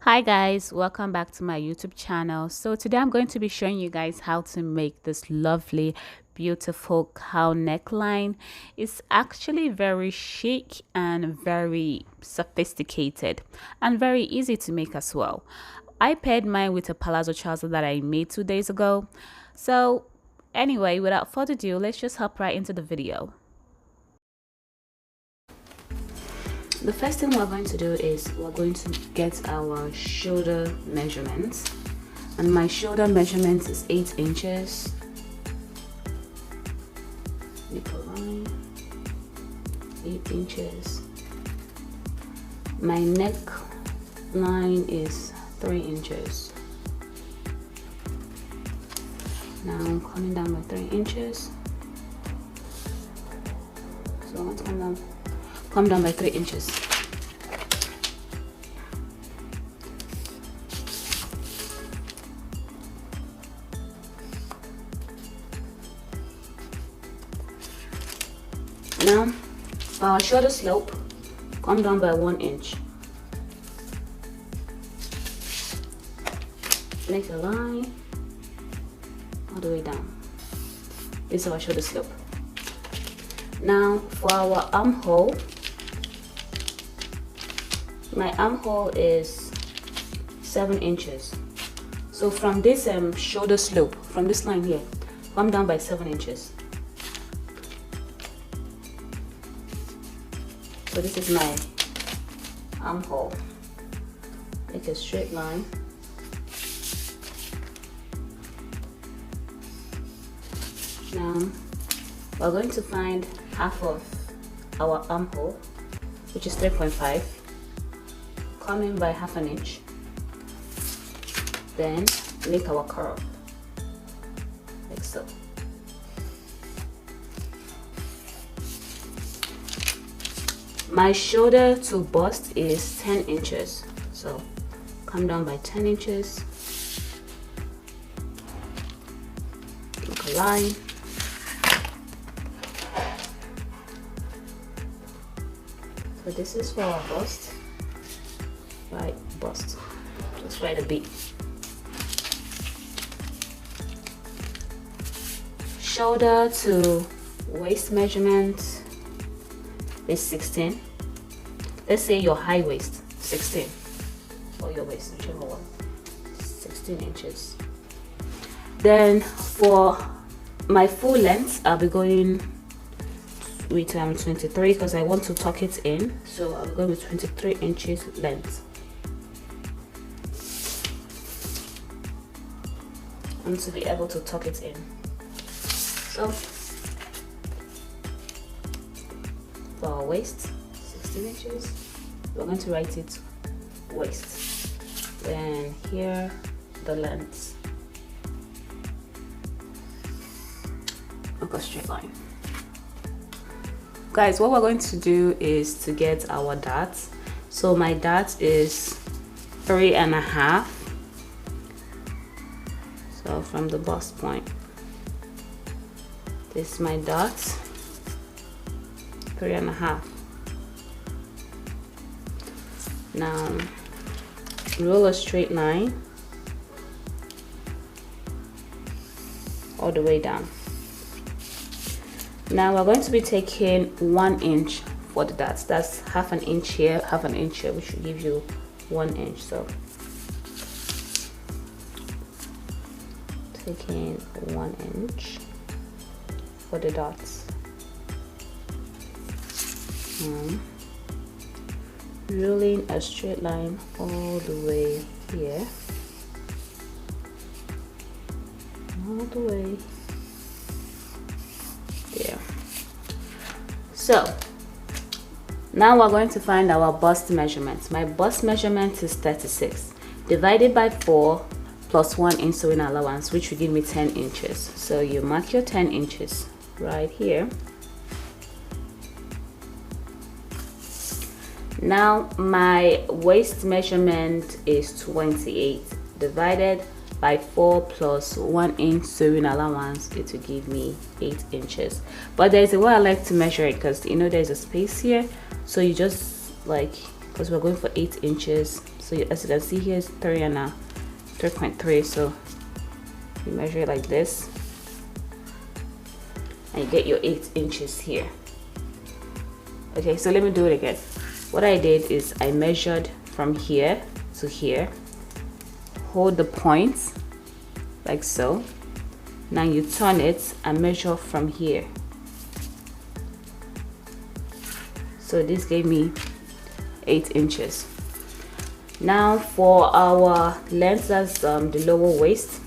Hi guys, welcome back to my YouTube channel. So today I'm going to be showing you guys how to make this lovely beautiful cowl neckline. It's actually very chic and very sophisticated and very easy to make as well. I paired mine with a palazzo trouser that I made 2 days ago. So anyway, without further ado, let's just hop right into the video. The first thing we're going to do is we're going to get our shoulder measurements, and my shoulder measurement is 8 inches. Make a line, 8 inches. My neck line is 3 inches. Now I'm coming down by 3 inches. So I want to come down by 3 inches. Now, for our shoulder slope, come down by 1 inch. Make a line all the way down. This is our shoulder slope. Now, for our armhole, my armhole is 7 inches. So from this shoulder slope, from this line here, come down by 7 inches. So this is my armhole. Make a straight line. Now we're going to find half of our armhole, which is 3.5. Come in by half an inch. Then make our curve, like so. My shoulder to bust is 10 inches. So come down by 10 inches. Make a line. So this is for our bust. Right, bust. Just write a B. Shoulder to waist measurement is 16. Let's say your high waist, 16. Or your waist, whichever one. 16 inches. Then for my full length, I'll be going with 23 because I want to tuck it in. So I'll go with 23 inches length. And to be able to tuck it in. So for our waist, 16 inches, we're going to write it waist. Then here, the length. Make a straight line. Guys, what we're going to do is to get our dart. So my dart is 3.5. So from the bust point, this is my dot, 3.5. Now roll a straight line all the way down. Now we're going to be taking 1 inch for the dots. That's half an inch here, half an inch here, which will give you 1 inch. So taking 1 inch for the dots. Rolling a straight line all the way here, all the way there. So now we're going to find our bust measurement. My bust measurement is 36 divided by 4 plus 1 inch sewing allowance, which will give me 10 inches. So you mark your 10 inches right here. Now my waist measurement is 28 divided by 4 plus 1 inch sewing allowance. It will give me 8 inches. But there's a way I like to measure it, because you know there's a space here, so you just like, because we're going for 8 inches, So as you can see here, it's 3.3. So you measure it like this, and you get your 8 inches here. Okay, so let me do it again. What I did is I measured from here to here, hold the points like so. Now you turn it and measure from here. So this gave me 8 inches. Now for our length, that's the lower waist.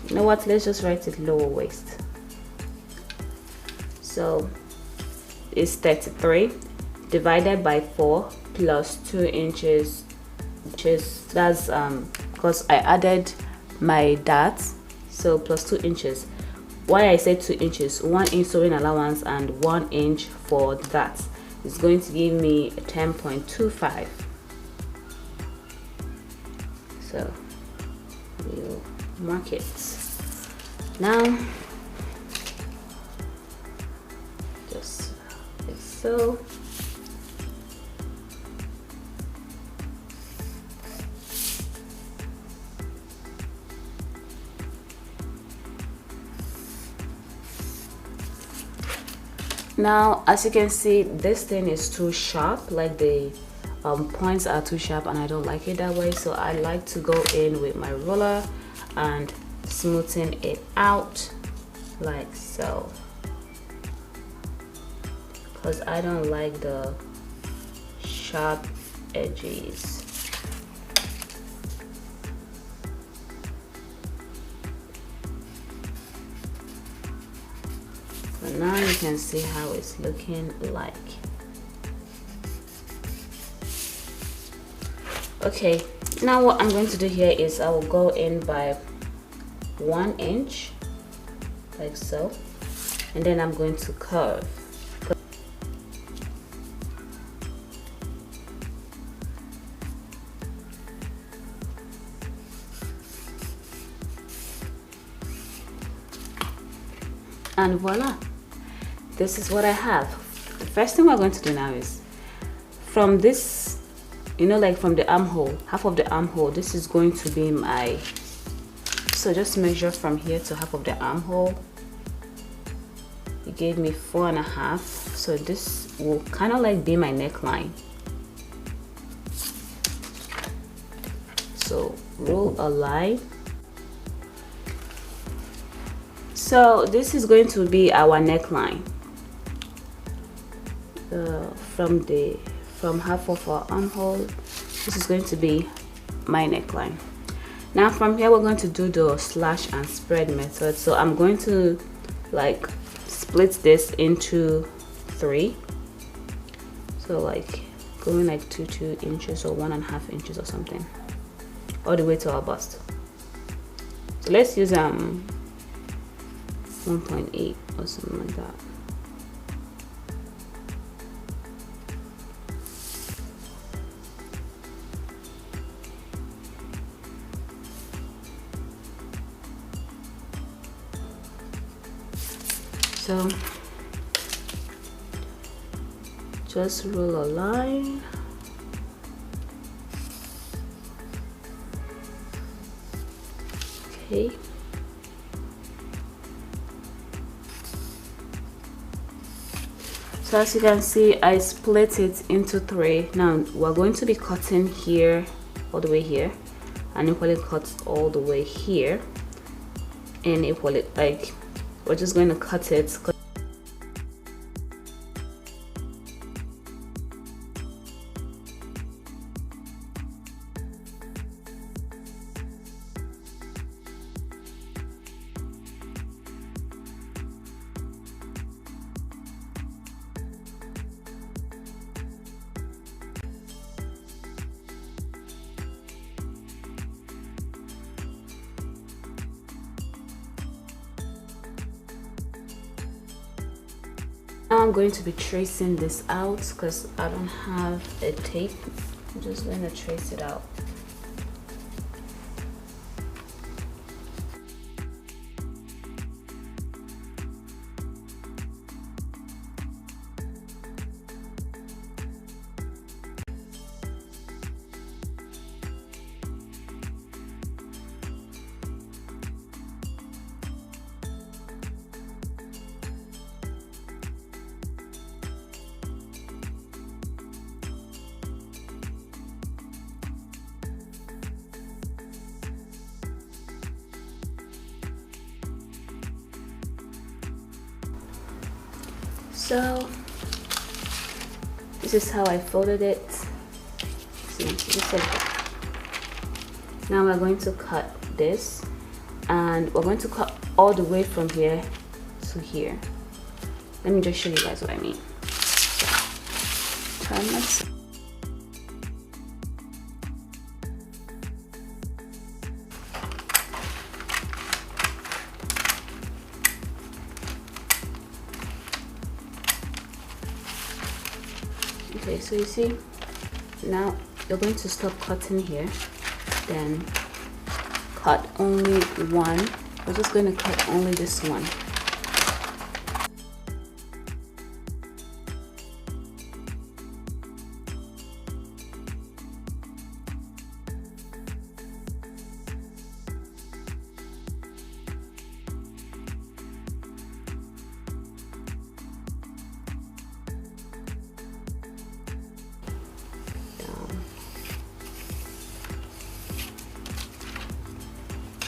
You know what, let's just write it lower waist. So it's 33 divided by 4 plus 2 inches, that's because I added my darts, so plus 2 inches. Why I said 2 inches, 1 inch sewing allowance and 1 inch for that is going to give me 10.25. So we'll mark it now, just like so. Now as you can see, this thing is too sharp, like the points are too sharp, and I don't like it that way. So I like to go in with my ruler and smoothen it out like so, because I don't like the sharp edges. So now you can see how it's looking like. Okay, now what I'm going to do here is I will go in by 1 inch like so, and then I'm going to curve. And voila, this is what I have. The first thing we're going to do now is from this, you know, like from the armhole, half of the armhole, this is going to be my, so just measure from here to half of the armhole. It gave me 4.5, so this will kind of like be my neckline. So roll a line. So this is going to be our neckline from half of our armhole. This is going to be my neckline. Now from here we're going to do the slash and spread method. So I'm going to like split this into 3. So like going like 2 inches or 1.5 inches or something, all the way to our bust. So let's use 1.8 or something like that. So just roll a line. Okay. So as you can see, I split it into 3. Now we're going to be cutting here all the way here, and equally cut all the way here, and equally like we're just going to cut it. Now I'm going to be tracing this out because I don't have a tape. I'm just going to trace it out. So this is how I folded it. See, just like that. Now we're going to cut this, and we're going to cut all the way from here to here. Let me just show you guys what I mean. Turn this. Okay, so you see, now you're going to stop cutting here, then cut only one. We're just going to cut only this one.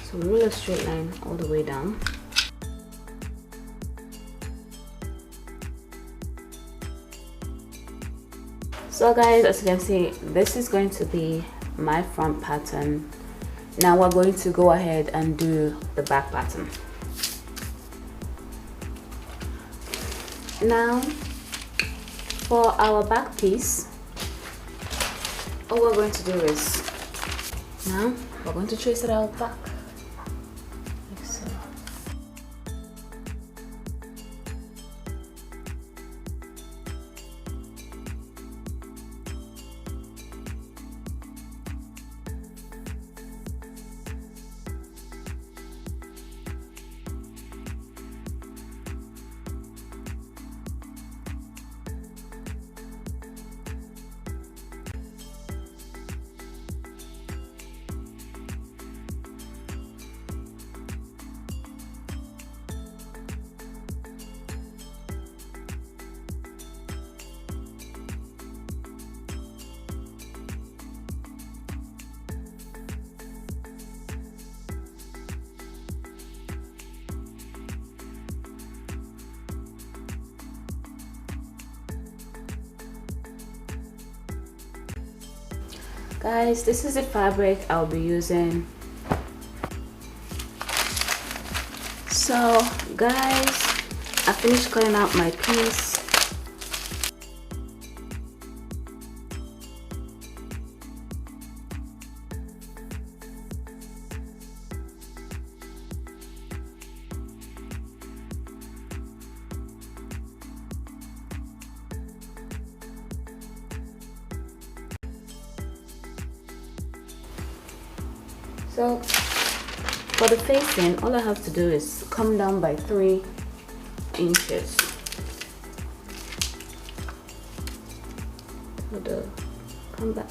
So roll a straight line all the way down. So guys, as you can see, this is going to be my front pattern. Now we're going to go ahead and do the back pattern. Now for our back piece, all we're going to do is, now we're going to trace it out back. Guys, this is the fabric I'll be using. So guys, I finished cutting out my piece. So for the facing, all I have to do is come down by 3 inches. Come back.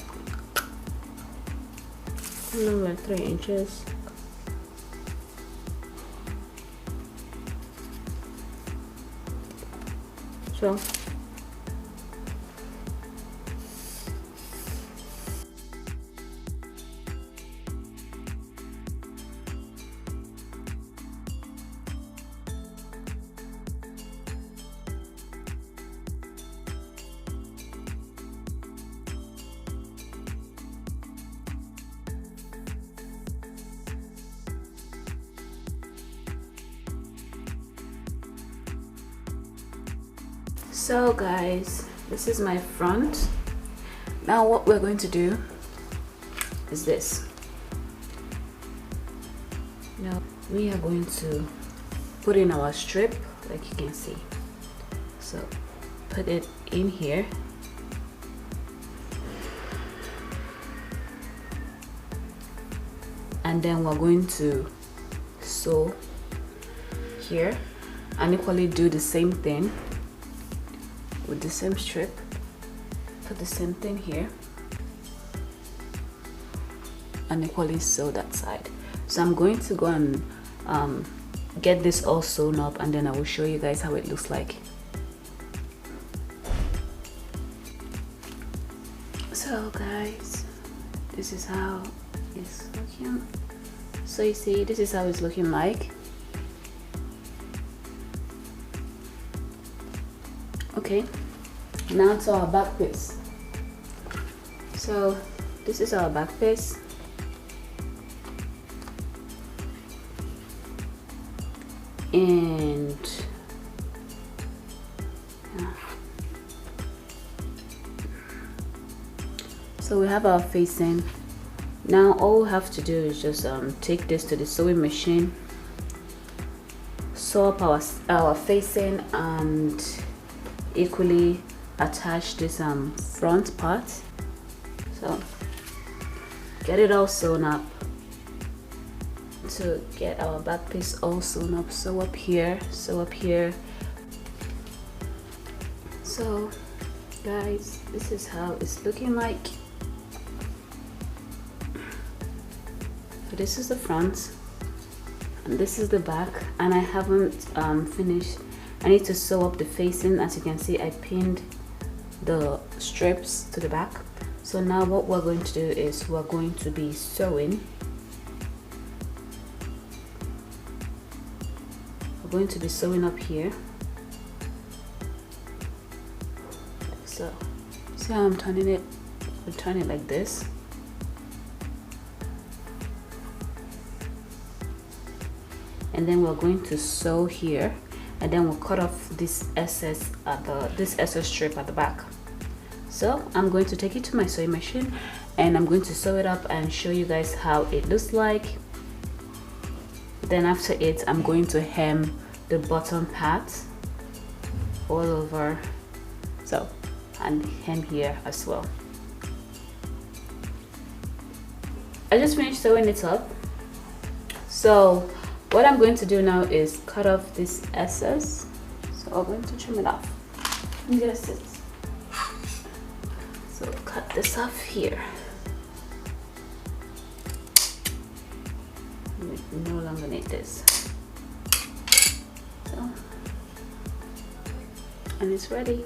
Come down by 3 inches. So So guys, this is my front. Now what we're going to do is this. Now we are going to put in our strip, like you can see. So put it in here. And then we're going to sew here and equally do the same thing with the same strip. Put the same thing here and equally sew that side. So I'm going to go and get this all sewn up, and then I will show you guys how it looks like. So guys, this is how it's looking. So you see, this is how it's looking like. Okay, now to our back piece. So this is our back piece. And so we have our facing. Now all we have to do is just take this to the sewing machine, sew up our facing, and equally attach this front part. So get it all sewn up. To get our back piece all sewn up, sew up here, sew up here. So guys, this is how it's looking like. So this is the front and this is the back, and I haven't finished. I need to sew up the facing. As you can see, I pinned the strips to the back. So now what we're going to do is we're going to be sewing. We're going to be sewing up here. Like so. See how I'm turning it? We'll turn it like this. And then we're going to sew here, and then we'll cut off this excess strip at the back. So I'm going to take it to my sewing machine and I'm going to sew it up and show you guys how it looks like. Then after it, I'm going to hem the bottom part all over, so, and hem here as well. I just finished sewing it up. So what I'm going to do now is cut off this excess. So I'm going to trim it off. Let me get a sit. So cut this off here. We no longer need this. So, and it's ready.